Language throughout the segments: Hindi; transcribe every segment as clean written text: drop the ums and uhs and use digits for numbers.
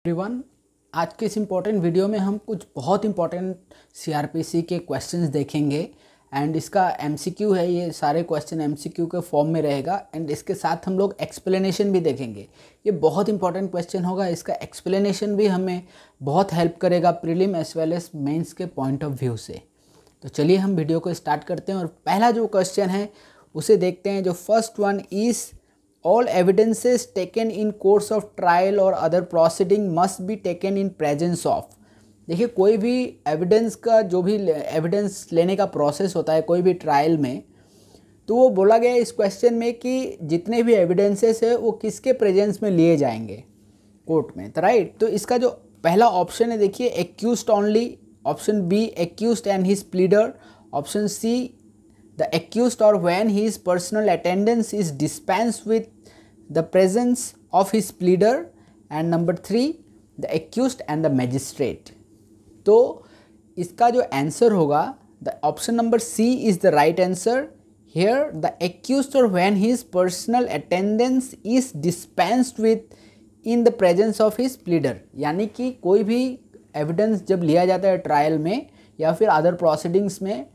एवरीवन, आज के इस इम्पॉर्टेंट वीडियो में हम कुछ बहुत इम्पॉर्टेंट सीआरपीसी के क्वेश्चंस देखेंगे एंड इसका एमसीक्यू है। ये सारे क्वेश्चन एमसीक्यू के फॉर्म में रहेगा एंड इसके साथ हम लोग एक्सप्लेनेशन भी देखेंगे। ये बहुत इंपॉर्टेंट क्वेश्चन होगा, इसका एक्सप्लेनेशन भी हमें बहुत हेल्प करेगा prelim as well as mains के पॉइंट ऑफ व्यू से। तो चलिए हम वीडियो को स्टार्ट करते हैं और पहला जो क्वेश्चन है उसे देखते हैं। जो first one is all evidences taken in course of trial or other proceeding must be taken in presence of। देखिए, कोई भी एविडेंस का जो भी एविडेंस लेने का प्रोसेस होता है कोई भी ट्रायल में, तो वो बोला गया इस क्वेश्चन में कि जितने भी एविडेंसेस है वो किसके प्रेजेंस में लिए जाएंगे कोर्ट में, तो राइट। तो इसका जो पहला ऑप्शन है देखिए accused only, option B accused and his pleader, option C the accused or when his personal attendance is dispensed with the presence of his pleader, and number 3 the accused and the magistrate। तो इसका जो आंसर होगा the option number C is the right answer। Here the accused or when his personal attendance is dispensed with in the presence of his pleader, यानी कि कोई भी एविडेंस जब लिया जाता है ट्रायल में या फिर अदर प्रोसीडिंग्स में,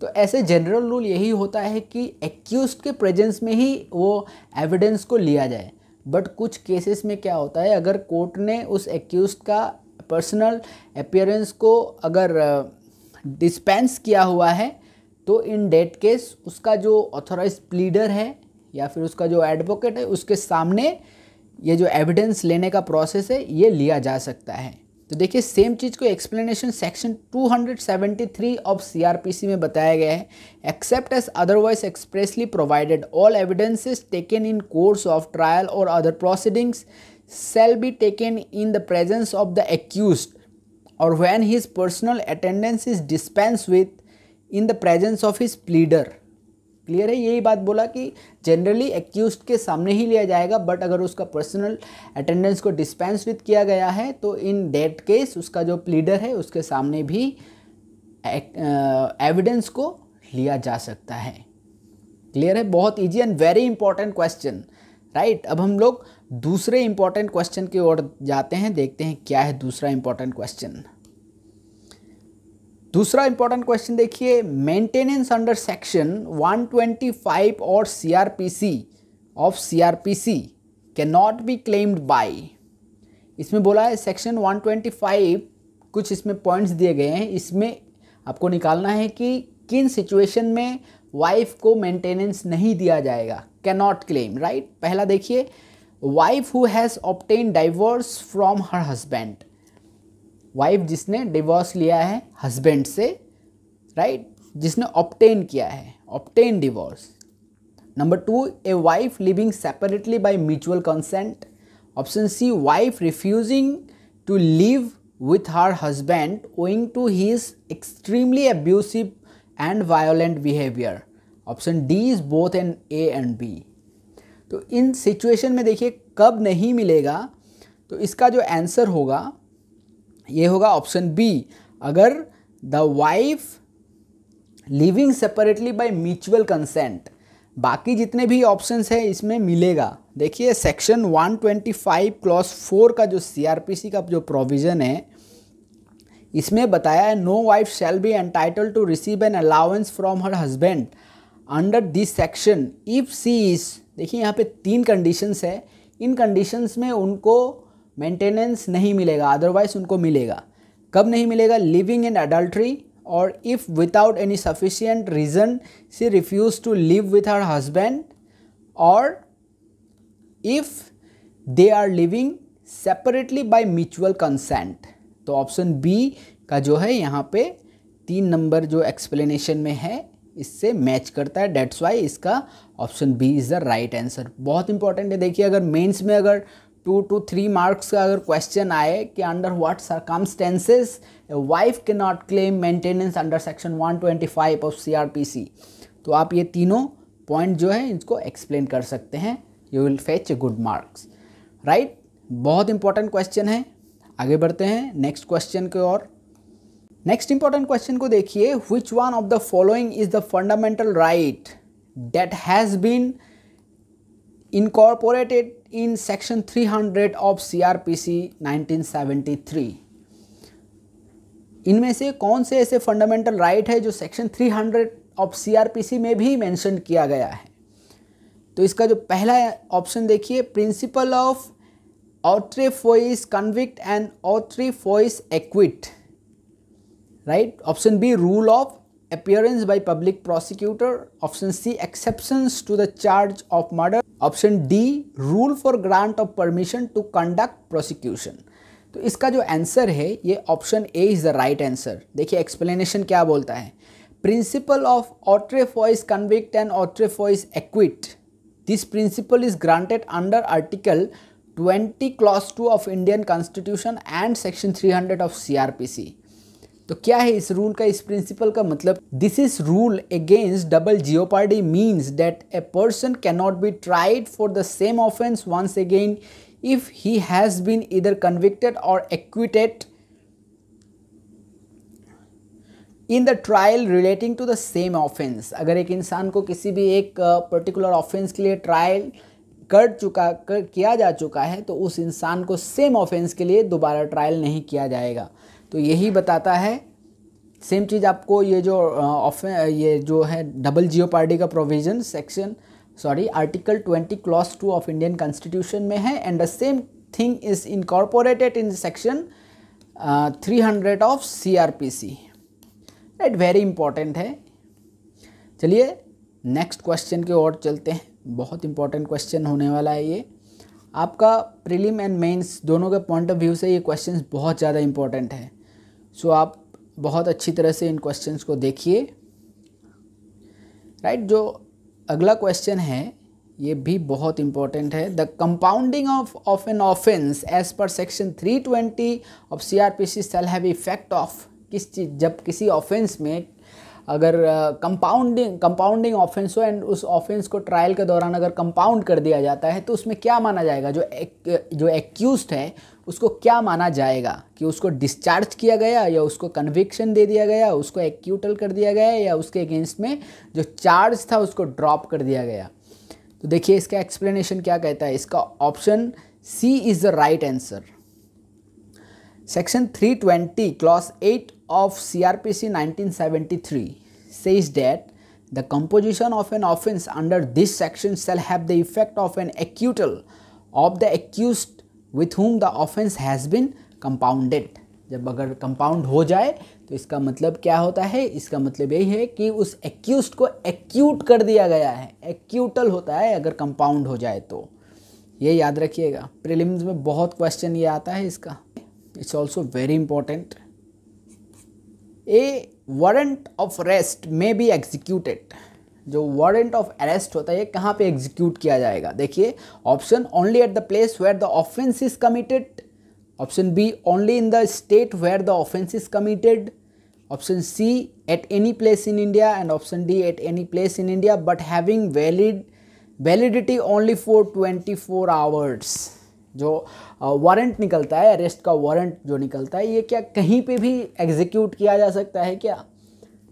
तो ऐसे जनरल रूल यही होता है कि एक्यूज्ड के प्रेजेंस में ही वो एविडेंस को लिया जाए। बट कुछ केसेस में क्या होता है, अगर कोर्ट ने उस एक्यूज्ड का पर्सनल अपीयरेंस को अगर डिस्पेंस किया हुआ है, तो इन डेट केस उसका जो ऑथोराइज प्लीडर है या फिर उसका जो एडवोकेट है उसके सामने ये जो एविडेंस लेने का प्रोसेस है ये लिया जा सकता है। तो देखिए सेम चीज़ को एक्सप्लेनेशन सेक्शन 273 ऑफ सीआरपीसी में बताया गया है। Except as otherwise expressly provided all evidences taken in course of trial और other proceedings shall be taken in the presence of the accused और when his personal attendance is dispense with in the presence of his pleader. Clear है, यही बात बोला कि जनरली एक्यूज्ड के सामने ही लिया जाएगा, बट अगर उसका पर्सनल अटेंडेंस को डिस्पेंस विद किया गया है तो इन डेट केस उसका जो प्लीडर है उसके सामने भी एविडेंस को लिया जा सकता है। क्लियर है, बहुत easy and very important question, right. अब हम लोग दूसरे इंपॉर्टेंट क्वेश्चन की ओर जाते हैं, देखते हैं क्या है दूसरा इंपॉर्टेंट क्वेश्चन। दूसरा इंपॉर्टेंट क्वेश्चन देखिए, मेंटेनेंस अंडर सेक्शन 125 और CrPC of CrPC can not be claimed by. इसमें बोला है सेक्शन 125, कुछ इसमें पॉइंट्स दिए गए हैं, इसमें आपको निकालना है कि किन सिचुएशन में वाइफ को मेंटेनेंस नहीं दिया जाएगा, कैन नॉट क्लेम, राइट। पहला देखिए, wife who has obtain divorce from her husband, wife जिसने डिवोर्स लिया है हस्बैंड से, राइट, जिसने ऑब्टेन किया है, obtain divorce. Number 2, a wife living separately by mutual consent. Option C, wife refusing to live with her husband owing to his extremely abusive and violent behaviour. Option D is both an A and B. तो इन सिचुएशन में देखिए कब नहीं मिलेगा, तो इसका जो आंसर होगा ये होगा ऑप्शन बी, अगर the wife living separately by mutual consent. बाकी जितने भी ऑप्शंस हैं इसमें मिलेगा। देखिए सेक्शन 125 क्लॉज 4 का जो सीआरपीसी का जो प्रोविज़न है इसमें बताया है, no wife shall be entitled to receive an allowance from her husband under this section if she is. देखिए यहाँ पे 3 कंडीशंस है, इन कंडीशंस में उनको मेंटेनेंस नहीं मिलेगा, अदरवाइज उनको मिलेगा। कब नहीं मिलेगा, लिविंग इन अडल्ट्री, और if without any sufficient reason she refuse to live with her husband, और if they are living separately by mutual consent. तो ऑप्शन बी का जो है यहाँ पे 3 नंबर जो एक्सप्लेनेशन में है इससे मैच करता है, डेट्स वाई इसका option B is the right answer. बहुत इंपॉर्टेंट है। देखिए अगर मेंस में अगर 2 to 3 मार्क्स का अगर क्वेश्चन आए कि under what circumstances wife can not claim maintenance under section 125 of CrPC, तो आप ये तीनों पॉइंट जो है इसको एक्सप्लेन कर सकते हैं, you will fetch good marks, right. बहुत इंपॉर्टेंट क्वेश्चन है। आगे बढ़ते हैं नेक्स्ट क्वेश्चन की ओर। नेक्स्ट इंपॉर्टेंट क्वेश्चन को देखिए, which one of the following is the fundamental right that has been incorporated in section 300 of CRPC 1973? इनमें से कौन से ऐसे फंडामेंटल राइट है जो सेक्शन 300 ऑफ CRPC में भी मेंशन किया गया है? तो इसका जो पहला ऑप्शन देखिए, principle of autrefois convict and autrefois acquit, right. Option B, rule of appearance by public prosecutor. Option C, exceptions to the charge of murder. Option D, rule for grant of permission to conduct prosecution. तो इसका जो आंसर है ये option A is the right answer. देखिए एक्सप्लेनेशन क्या बोलता है, principle of autrefois convict and autrefois acquit, this principle is granted under article 20 clause 2 of Indian constitution and section 300 of CRPC। तो क्या है इस रूल का, इस प्रिंसिपल का मतलब, this is rule against double jeopardy means that a person can not be tried for the same offence once again if he has been either convicted और acquitted in the trial relating to the same offence. अगर एक इंसान को किसी भी एक पर्टिकुलर ऑफेंस के लिए ट्रायल किया जा चुका है तो उस इंसान को सेम ऑफेंस के लिए दोबारा ट्रायल नहीं किया जाएगा। तो यही बताता है, सेम चीज़ आपको ये जो है डबल जियोपार्डी का provision article 20 clause 2 of Indian constitution में है, and the same thing is incorporated in section 300 of CRPC, right. Very important है। चलिए नेक्स्ट क्वेश्चन की ओर चलते हैं, बहुत इंपॉर्टेंट क्वेश्चन होने वाला है ये। आपका प्रीलिम एंड मेंस दोनों के पॉइंट ऑफ व्यू से ये क्वेश्चंस बहुत ज़्यादा इंपॉर्टेंट है। सो आप बहुत अच्छी तरह से इन क्वेश्चंस को देखिए, राइट। जो अगला क्वेश्चन है ये भी बहुत इंपॉर्टेंट है। The compounding of an offence as per section 320 of CRPC shall have effect of, किस चीज़, जब किसी ऑफेंस में अगर कंपाउंडिंग ऑफेंस हो एंड उस ऑफेंस को ट्रायल के दौरान अगर कंपाउंड कर दिया जाता है तो उसमें क्या माना जाएगा, जो एक्यूज्ड है उसको क्या माना जाएगा, कि उसको डिस्चार्ज किया गया या उसको कन्विक्शन दे दिया गया, उसको एक्यूटल कर दिया गया या उसके अगेंस्ट में जो चार्ज था उसको ड्रॉप कर दिया गया। तो देखिए इसका एक्सप्लेनेशन क्या कहता है, इसका option C is the right answer. Section 320 Clause 8 of CRPC 1973 says that the composition of an offence under this section shall have the effect of an acquittal of the accused with whom the offence has been compounded। जब अगर कंपाउंड हो जाए तो इसका मतलब क्या होता है, इसका मतलब यही है कि उस एक्यूज्ड को एक्यूट कर दिया गया है। एक्यूटल होता है अगर कंपाउंड हो जाए तो, ये याद रखिएगा। प्रीलिम्स में बहुत क्वेश्चन ये आता है इसका। It's also very important. A warrant of arrest may be executed. जो वारंट ऑफ अरेस्ट होता है ये कहाँ पे एग्जीक्यूट किया जाएगा? देखिए option only at the place where the offence is committed, option B only in the state where the offence is committed, option C at any place in India, and option D at any place in India but having validity only for 24 hours. जो वारंट निकलता है, अरेस्ट का वारंट जो निकलता है, ये क्या कहीं पे भी एग्जीक्यूट किया जा सकता है क्या?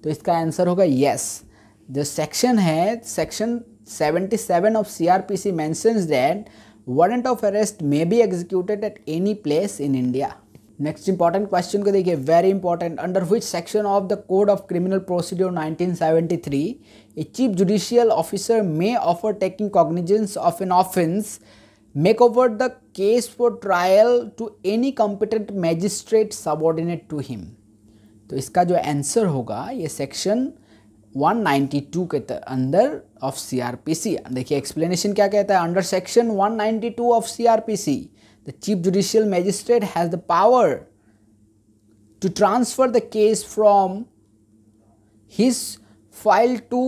तो इसका आंसर होगा यस। जो सेक्शन है, section 77 of CRPC mentions that warrant of arrest may be executed eight any place in India. Next important question को देखिए, very important. Under which section of the code of criminal procedure 1973 a chief judicial officer may offer taking cognizance of an offence make over the case for trial to any competent magistrate subordinate to him। तो इसका जो आंसर होगा ये सेक्शन 192 के अंदर ऑफ CRPC। देखिए एक्सप्लेनेशन क्या कहता है, under section 192 of CRPC the chief judicial magistrate has the power to transfer the case from his file to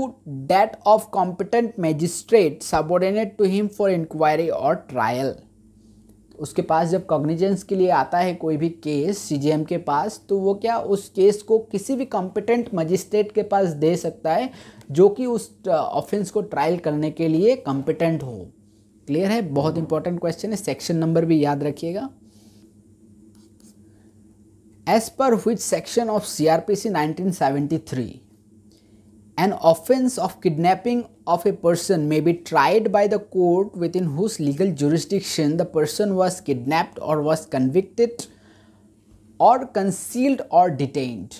that of competent magistrate subordinate to him for inquiry or trial। उसके पास जब कॉग्निजेंस के लिए आता है कोई भी केस CJM के पास, तो वो क्या उस केस को किसी भी कॉम्पिटेंट मजिस्ट्रेट के पास दे सकता है जो कि उस ऑफेंस को ट्रायल करने के लिए कॉम्पिटेंट हो। क्लियर है? बहुत इंपॉर्टेंट क्वेश्चन है, सेक्शन नंबर भी याद रखिएगा। As per which section of CRPC 1973 an offense of kidnapping of a person may be tried by the court within whose legal jurisdiction the person was kidnapped or was convicted or concealed or detained.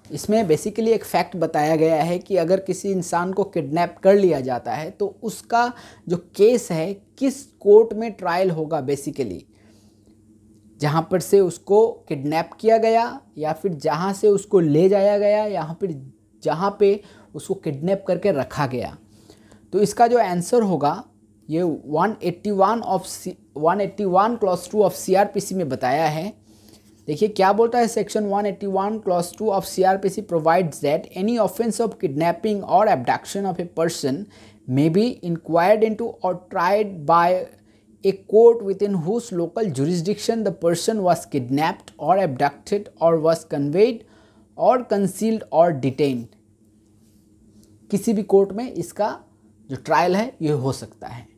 इसमें बेसिकली एक फैक्ट बताया गया है कि अगर किसी इंसान को किडनैप कर लिया जाता है तो उसका जो केस है किस कोर्ट में ट्रायल होगा, बेसिकली जहाँ पर से उसको किडनैप किया गया या फिर जहाँ से उसको ले जाया गया या फिर जहाँ पे उसको किडनैप करके रखा गया। तो इसका जो आंसर होगा ये 181 क्लॉज 2 ऑफ CRPC में बताया है। देखिए क्या बोलता है section 181 clause 2 of CRPC provides that any offence of kidnapping और abduction of a person may be inquired into और tried by a court within whose local jurisdiction the person was kidnapped or abducted or was conveyed or concealed or detained। किसी भी कोर्ट में इसका जो ट्रायल है ये हो सकता है।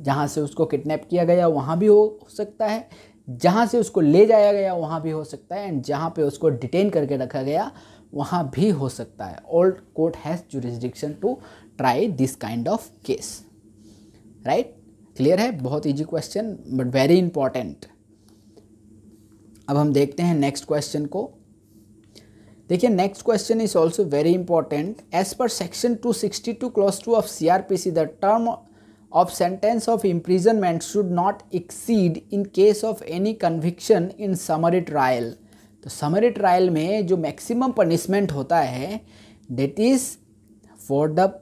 जहाँ से उसको किडनैप किया गया वहाँ भी हो सकता है, जहाँ से उसको ले जाया गया वहाँ भी हो सकता है, एंड जहाँ पे उसको डिटेन करके रखा गया वहाँ भी हो सकता है। All court has jurisdiction to try this kind of case, right. Clear है, बहुत easy question but very important. अब हम देखते हैं नेक्स्ट क्वेश्चन को। देखिए next question is also very important. As per section 262 clause 2 of CRPC the term of sentence of imprisonment should not exceed in case of any conviction in summary trial. तो समरी ट्रायल में जो मैक्सिमम पनिशमेंट होता है that is for the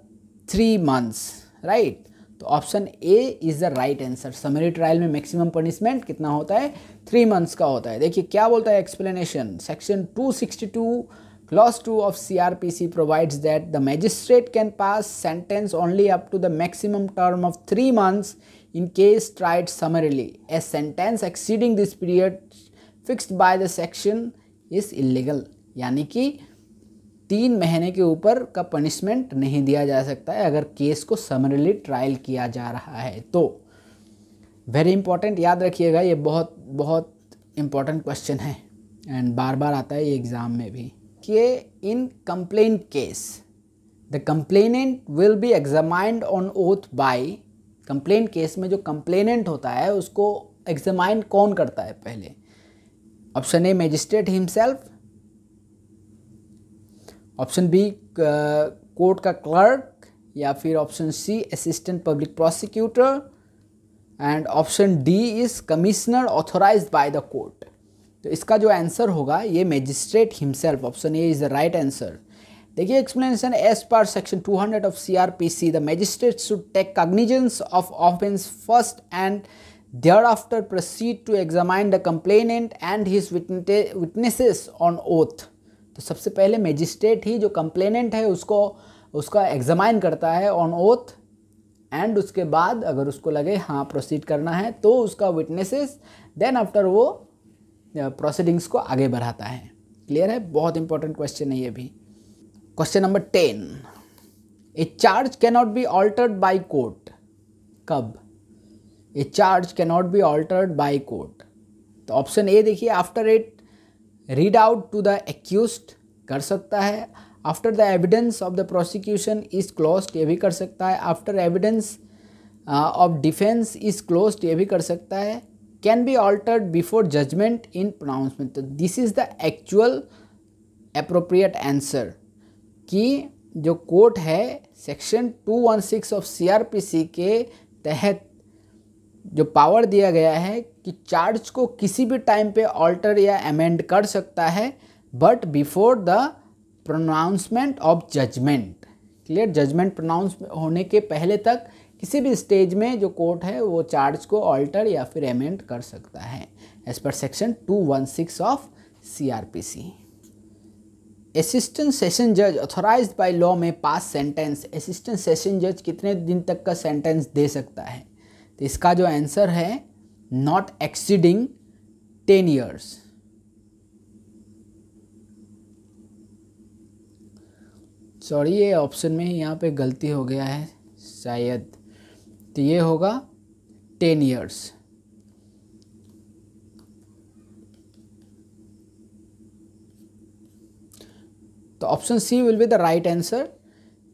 3 months, right. तो option A is the right answer. Summary trial में मैक्सिमम पनिशमेंट कितना होता है, 3 months का होता है। देखिए क्या बोलता है explanation. Section 262 clause 2 of CRPC provides that the magistrate can pass sentence only up to the maximum term of 3 months in case tried summarily. A sentence exceeding this period fixed by the section is illegal. यानी कि 3 महीने के ऊपर का पनिशमेंट नहीं दिया जा सकता है अगर केस को समरीली ट्रायल किया जा रहा है। तो वेरी इंपॉर्टेंट, याद रखिएगा, ये बहुत बहुत इंपॉर्टेंट क्वेश्चन है एंड बार बार आता है ये एग्ज़ाम में भी कि in complaint case the complainant will be examined on oath by. Complaint case में जो कंप्लेनेंट होता है उसको एग्जामाइन कौन करता है पहले। Option A magistrate himself, option B court का क्लर्क, या फिर option C assistant public prosecutor, and option D is commissioner authorised by the court. तो इसका जो आंसर होगा ये magistrate himself, option A is the right answer. देखिए explanation. As per section 200 of CRPC the magistrate should take cognizance of offence first and thereafter proceed to examine the complainant and his witnesses on oath। तो सबसे पहले मैजिस्ट्रेट ही जो कंप्लेनेंट है उसका एग्जामाइन करता है ऑन ओथ, एंड उसके बाद अगर उसको लगे हाँ प्रोसीड करना है तो उसका विटनेसेस, देन आफ्टर वो प्रोसीडिंग्स को आगे बढ़ाता है। क्लियर है, बहुत इंपॉर्टेंट क्वेश्चन है ये भी। Question number 10, a charge cannot be altered by court. कब a charge cannot be altered by court? तो ऑप्शन ए देखिए, after it read out to the accused कर सकता है, after the evidence of the prosecution is closed ये भी कर सकता है, after evidence of defence is closed ये भी कर सकता है, can be altered before judgement in pronouncement. तो this is the actual appropriate answer कि जो कोर्ट है सेक्शन 216 ऑफ CRPC के तहत जो पावर दिया गया है कि चार्ज को किसी भी टाइम पे ऑल्टर या अमेंड कर सकता है, but before the pronouncement of judgment. Clear, judgment pronounce होने के पहले तक किसी भी स्टेज में जो कोर्ट है वो चार्ज को ऑल्टर या फिर अमेंड कर सकता है as per section 216 of CRPC। Assistant session जज authorised by law may pass sentence. Assistant session जज कितने दिन तक का सेंटेंस दे सकता है? तो इसका जो आंसर है नॉट एक्सीडिंग 10 years। सॉरी, ये ऑप्शन में यहाँ पे गलती हो गया है शायद, तो ये होगा 10 years। तो option C will be the right answer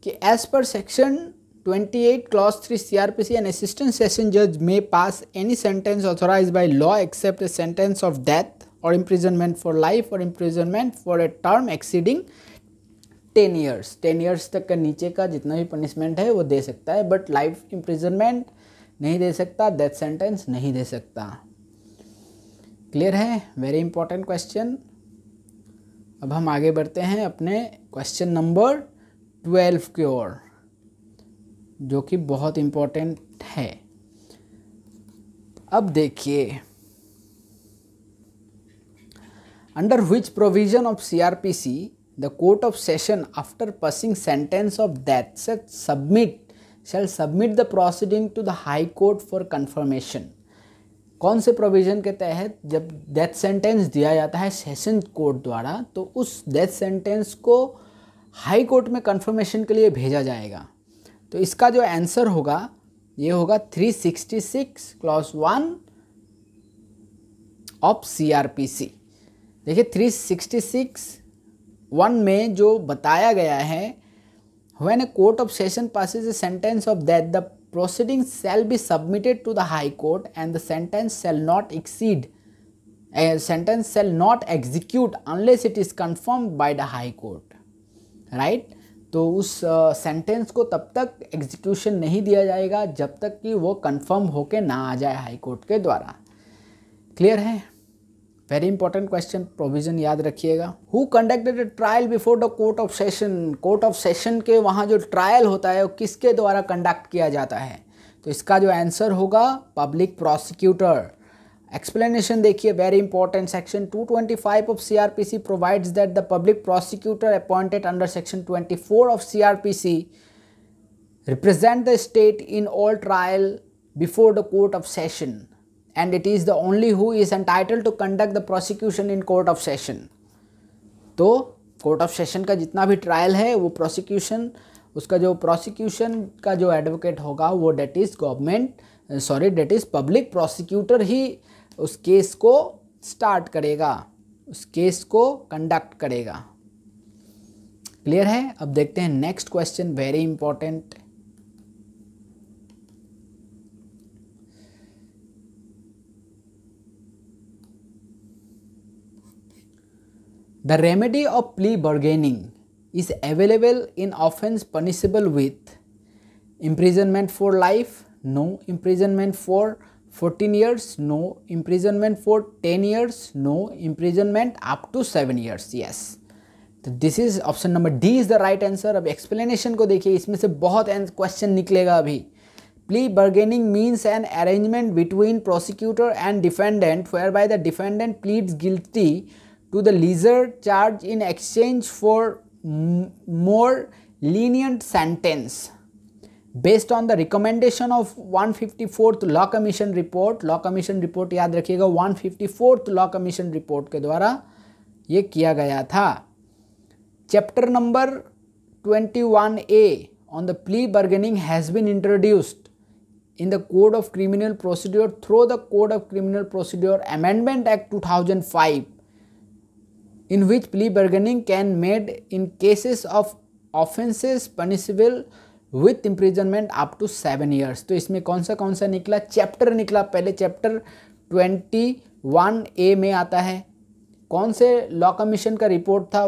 कि as per section 28 clause 3 CRPC, an assistant session judge may pass any sentence authorized by law except a sentence of death or imprisonment for life or imprisonment for a term exceeding 10 years. 10 years तक का नीचे का जितना भी पनिशमेंट है वो दे सकता है, बट लाइफ इम्प्रिजनमेंट नहीं दे सकता, डेथ सेंटेंस नहीं दे सकता। क्लियर है? Very important question. अब हम आगे बढ़ते हैं अपने क्वेश्चन नंबर 12 की ओर, जो कि बहुत इंपॉर्टेंट है। अब देखिए, under which provision of CRPC the court of session after passing sentence of death shall submit the proceeding to the high court for confirmation। कौन से प्रोविज़न के तहत जब डेथ सेंटेंस दिया जाता है सेशन कोर्ट द्वारा, तो उस डेथ सेंटेंस को हाई कोर्ट में कन्फर्मेशन के लिए भेजा जाएगा? तो इसका जो आंसर होगा ये होगा 366 क्लॉज 1 ऑफ CRPC। देखिए 366(1) में जो बताया गया है, when a court of session passes a sentence of death the proceeding shall be submitted to the high court and the sentence shall not execute unless it is confirmed by the high court. Right? तो उस सेंटेंस को तब तक एग्जीक्यूशन नहीं दिया जाएगा जब तक कि वो कंफर्म होके ना आ जाए हाई कोर्ट के द्वारा। क्लियर है? वेरी इंपॉर्टेंट क्वेश्चन, प्रोविजन याद रखिएगा। Who conducted A trial before the court of session? Court of session के वहाँ जो ट्रायल होता है वो किसके द्वारा कंडक्ट किया जाता है? तो इसका जो आंसर होगा पब्लिक प्रोसिक्यूटर। एक्सप्लेनेशन देखिए, very important. Section 225 of CRPC provides that the public prosecutor appointed under section 24 of CRPC represent the state in all trial before the court of session and it is the only who is entitled to conduct the prosecution in court of session। तो कोर्ट ऑफ सेशन का जितना भी ट्रायल है वो प्रोसिक्यूशन, उसका जो प्रोसिक्यूशन का जो एडवोकेट होगा वो डेट इज पब्लिक प्रोसिक्यूटर ही उस केस को स्टार्ट करेगा, उस केस को कंडक्ट करेगा। क्लियर है? अब देखते हैं next question, very important. The remedy of plea bargaining is available in offence punishable with imprisonment for life, no; imprisonment for 14 years, no; imprisonment for 10 years, no; imprisonment up to 7 years, yes। तो this is option number D is the right answer. अब एक्सप्लेनेशन को देखिए, इसमें से बहुत क्वेश्चन निकलेगा अभी। Plea bargaining means an arrangement between prosecutor and defendant whereby the defendant pleads guilty to the lesser charge in exchange for more lenient sentence based on the recommendation of 154th law commission report. Law commission report याद रखिएगा, 154th लॉ कमीशन रिपोर्ट के द्वारा ये किया गया था। Chapter number 21A on the plea bargaining has been introduced in the Code of Criminal Procedure through the Code of Criminal Procedure Amendment Act 2005, in which plea bargaining can made in cases of offences punishable with imprisonment up to 7 years। तो इसमें कौन सा निकला? चैप्टर निकला। पहले चैप्टर 21A में आता है। कौन से लॉ कमीशन का रिपोर्ट था?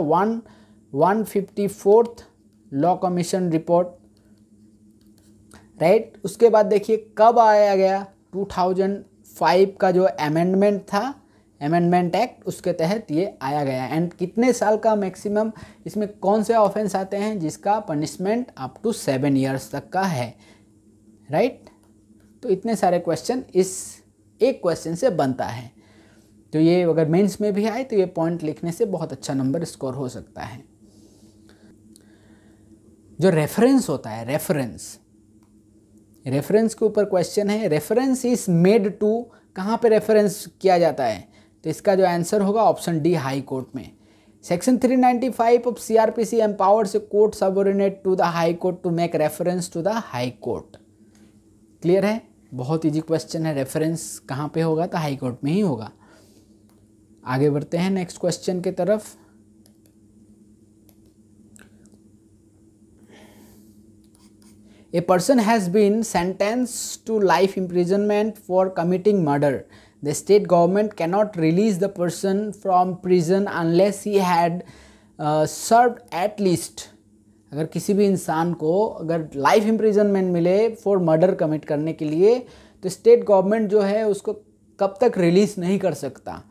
154th law commission report, right. उसके बाद देखिए कब आया गया? 2005 का जो अमेंडमेंट था, अमेंडमेंट एक्ट, उसके तहत ये आया गया। एंड कितने साल का मैक्सिमम, इसमें कौन से ऑफेंस आते हैं जिसका पनिशमेंट अप टू 7 ईयर्स तक का है, राइट। तो इतने सारे क्वेश्चन इस एक क्वेश्चन से बनता है। तो ये अगर मेंस में भी आए तो ये पॉइंट लिखने से बहुत अच्छा नंबर स्कोर हो सकता है। जो रेफरेंस होता है, रेफरेंस के ऊपर क्वेश्चन है। रेफरेंस इज मेड टू, कहाँ पे रेफरेंस किया जाता है? तो इसका जो आंसर होगा ऑप्शन डी, हाई कोर्ट में। Section 395 of CRPC empowers a court subordinate to the high court to make reference to the high court. Clear है? बहुत इजी क्वेश्चन है। रेफरेंस कहाँ पे होगा? तो हाई कोर्ट में ही होगा। आगे बढ़ते हैं नेक्स्ट क्वेश्चन की तरफ। A person has been sentenced to life imprisonment for committing murder. The state government cannot release the person from prison unless he had served at least. अगर किसी भी इंसान को अगर लाइफ इम्प्रिजनमेंट मिले फॉर मर्डर कमिट करने के लिए, तो स्टेट गवर्नमेंट जो है उसको कब तक रिलीज़ नहीं कर सकता,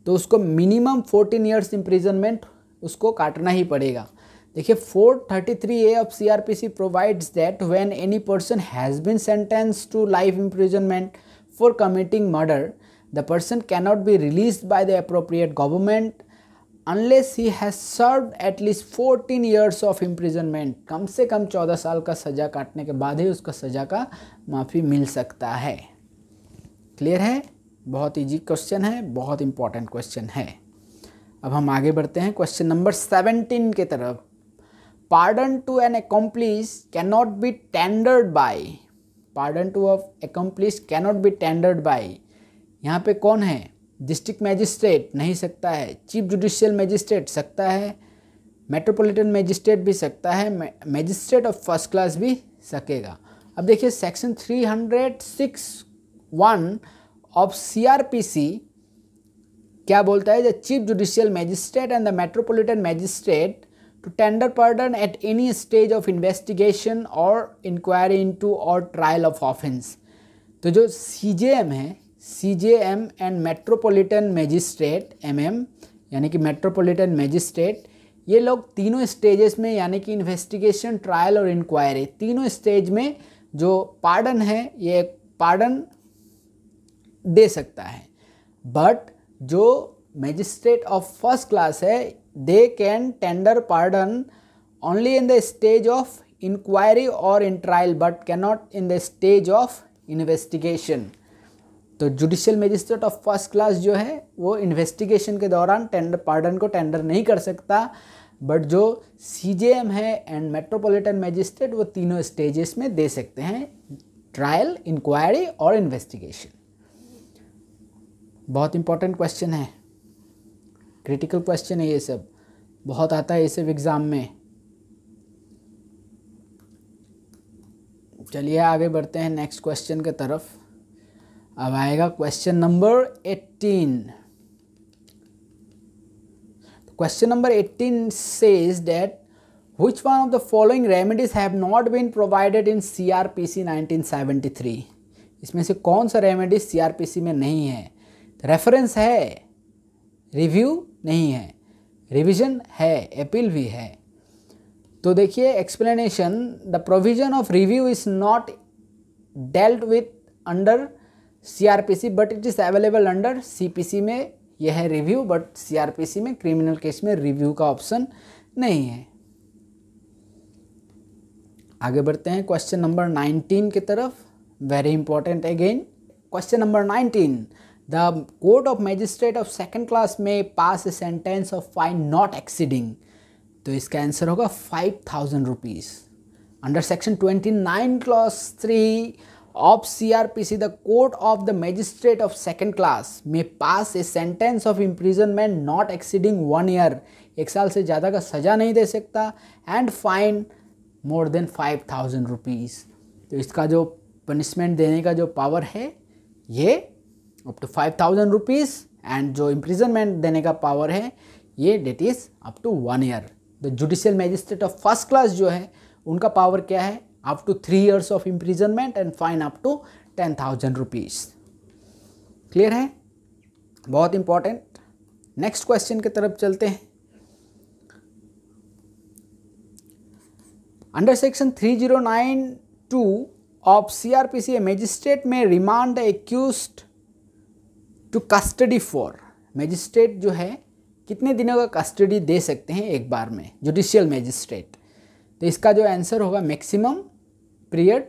तो उसको मिनिमम 14 ईयर्स इम्प्रिजनमेंट उसको काटना ही पड़ेगा. देखिए 433A of CRPC provides that when any person has been sentenced to life imprisonment for committing murder, the person cannot be released by the appropriate government unless he has served at least 14 years of imprisonment. कम से कम 14 साल का सज़ा काटने के बाद ही उसका सज़ा का माफ़ी मिल सकता है. क्लियर है? बहुत इजी क्वेश्चन है, बहुत इंपॉर्टेंट क्वेश्चन है. अब हम आगे बढ़ते हैं क्वेश्चन नंबर 17 के तरफ. Pardon to an accomplice cannot be tendered by. Pardon to accomplice cannot be tendered by. यहाँ पे कौन है? डिस्ट्रिक्ट मैजिस्ट्रेट नहीं सकता है, चीफ जुडिशियल मैजिस्ट्रेट सकता है, मेट्रोपॉलिटन मैजिस्ट्रेट भी सकता है, मैजिस्ट्रेट ऑफ फर्स्ट क्लास भी सकेगा. अब देखिए सेक्शन 306(1) ऑफ CRPC क्या बोलता है? The chief judicial magistrate and the metropolitan magistrate to tender pardon at any stage of investigation और इंक्वायरी इनटू और ट्रायल ऑफ ऑफेंस. तो जो CJM है, CJM and metropolitan magistrate MM यानी कि मेट्रोपॉलिटन मैजिस्ट्रेट, ये लोग तीनों स्टेजेस में यानी कि इन्वेस्टिगेशन, ट्रायल और इंक्वायरी तीनों स्टेज में जो पार्डन है ये पार्डन दे सकता है. बट जो मैजिस्ट्रेट ऑफ फर्स्ट क्लास है they can tender pardon only in the stage of inquiry और in trial but cannot in the stage of investigation. तो judicial magistrate of first class जो है वो इन्वेस्टिगेशन के दौरान टेंडर पार्डन को टेंडर नहीं कर सकता, बट जो CJM है एंड मेट्रोपॉलिटन मैजिस्ट्रेट वो तीनों स्टेजेस में दे सकते हैं, ट्रायल, इंक्वायरी और इन्वेस्टिगेशन. बहुत इंपॉर्टेंट क्वेश्चन है, क्रिटिकल क्वेश्चन है, ये सब बहुत आता है ये सब एग्ज़ाम में. चलिए आगे बढ़ते हैं नेक्स्ट क्वेश्चन के तरफ. अब आएगा question number 18. Question number 18 says that which one of the following remedies have not been provided in CRPC 1973. इसमें से कौन सा रेमेडी CRPC में नहीं है? रेफरेंस है, रिव्यू नहीं है, रिवीजन है, अपील भी है. तो देखिए explanation, the provision of review is not dealt with under CRPC but it is available under CPC में यह है रिव्यू, बट CRPC में क्रिमिनल केस में रिव्यू का ऑप्शन नहीं है. आगे बढ़ते हैं क्वेश्चन नंबर 19 की तरफ. Very important again. Question number 19. The court of magistrate of second class में pass a sentence of fine not exceeding. तो इसका आंसर होगा 5,000 rupees. Under section 29 clause 3 of CRPC, the court of the magistrate of second class may pass a sentence of imprisonment not exceeding 1 year. 1 साल से ज़्यादा का सज़ा नहीं दे सकता and fine more than 5,000 rupees. तो इसका जो पनिशमेंट देने का जो पावर है ये अप टू 5,000 रुपीज़ एंड जो इम्प्रिजनमेंट देने का पावर है ये that is up to 1 year. The judicial magistrate of first class जो है उनका पावर क्या है? up to 3 years of imprisonment and fine up to 10,000 rupees. Clear है? बहुत इंपॉर्टेंट. नेक्स्ट क्वेश्चन की तरफ चलते हैं. Under section 3092 of CRPC, magistrate may remand accused to custody for. Magistrate जो है कितने दिनों का कस्टडी दे सकते हैं एक बार में जुडिशियल मैजिस्ट्रेट? तो इसका जो आंसर होगा maximum period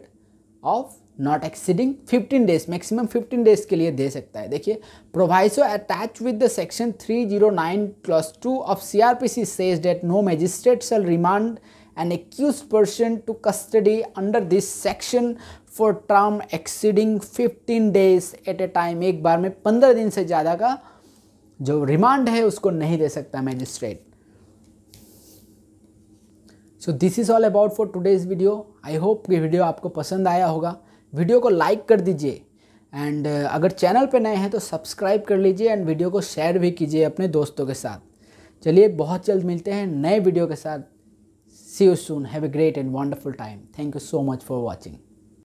of not exceeding 15 days, maximum 15 days के लिए दे सकता है. देखिए proviso attach with the section 309 clause 2 of CRPC says that no magistrate shall remand an accused person to custody under this section for term exceeding 15 days at a time. एक बार में 15 दिन से ज़्यादा का जो रिमांड है उसको नहीं दे सकता magistrate. So this is all about for today's video. I hope कि वीडियो आपको पसंद आया होगा। वीडियो को लाइक कर दीजिए एंड अगर चैनल पे नए हैं तो सब्सक्राइब कर लीजिए एंड वीडियो को शेयर भी कीजिए अपने दोस्तों के साथ। चलिए बहुत जल्द मिलते हैं नए वीडियो के साथ। See you soon. Have a great and wonderful time. Thank you so much for watching.